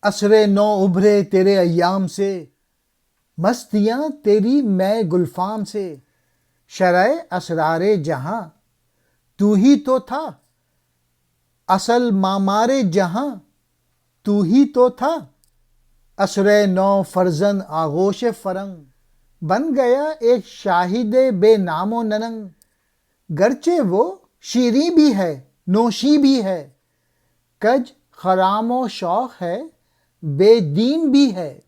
عصر نو ابھرے تیرے ایام سے، مستیاں تیری میں گلفام سے، شرح اسرار جہاں تو ہی تو تھا، اصل معمار جہاں تو ہی تو تھا، عصر نو فرزند آغوش فرنگ، بن گیا ایک شاہد بے نام و ننگ، گرچہ وہ شیریں بھی ہے نوشی بھی ہے، کج خرام و شوق ہے بے دین بھی ہے،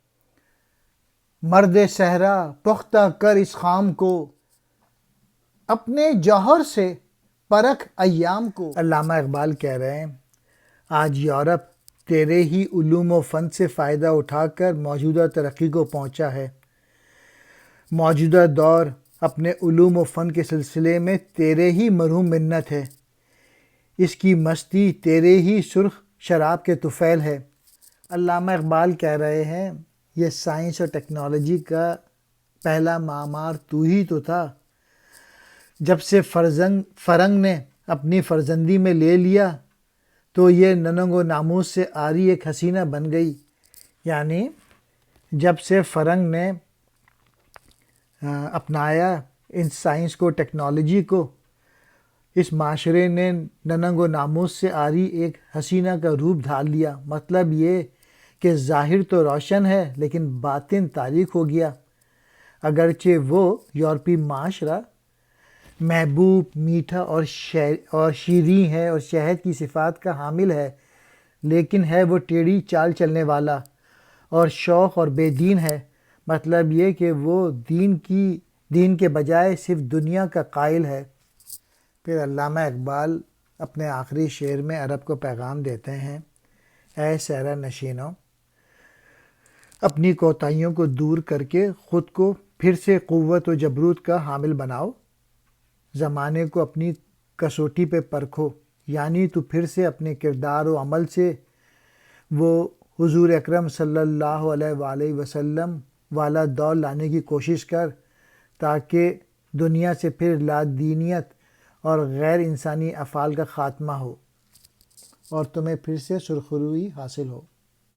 مرد صحرا پختہ کر اس خام کو، اپنے جوہر سے پرکھ ایام کو۔ علامہ اقبال کہہ رہے ہیں آج یورپ تیرے ہی علوم و فن سے فائدہ اٹھا کر موجودہ ترقی کو پہنچا ہے۔ موجودہ دور اپنے علوم و فن کے سلسلے میں تیرے ہی مرہون منت ہے، اس کی مستی تیرے ہی سرخ شراب کے طفیل ہے۔ علامہ اقبال کہہ رہے ہیں یہ سائنس اور ٹیکنالوجی کا پہلا معمار تو ہی تو تھا، جب سے فرنگ نے اپنی فرزندی میں لے لیا تو یہ ننگ و ناموس سے عاری ایک حسینہ بن گئی۔ یعنی جب سے فرنگ نے اپنایا ان سائنس کو، ٹیکنالوجی کو، اس معاشرے نے ننگ و ناموس سے عاری ایک حسینہ کا روپ ڈھال لیا۔ مطلب یہ کہ ظاہر تو روشن ہے لیکن باطن تاریک ہو گیا۔ اگرچہ وہ یورپی معاشرہ محبوب، میٹھا اور شیریں ہے اور شہد کی صفات کا حامل ہے، لیکن ہے وہ ٹیڑھی چال چلنے والا اور شوخ اور بے دین ہے۔ مطلب یہ کہ وہ دین کے بجائے صرف دنیا کا قائل ہے۔ پھر علامہ اقبال اپنے آخری شعر میں عرب کو پیغام دیتے ہیں، اے صحرا نشینوں، اپنی کوتاہیوں کو دور کر کے خود کو پھر سے قوت و جبروت کا حامل بناؤ، زمانے کو اپنی کسوٹی پہ پرکھو، یعنی تو پھر سے اپنے کردار و عمل سے وہ حضور اکرم صلی اللہ علیہ وآلہ وسلم والا دور لانے کی کوشش کر، تاکہ دنیا سے پھر لادینیت اور غیر انسانی افعال کا خاتمہ ہو اور تمہیں پھر سے سرخروئی حاصل ہو۔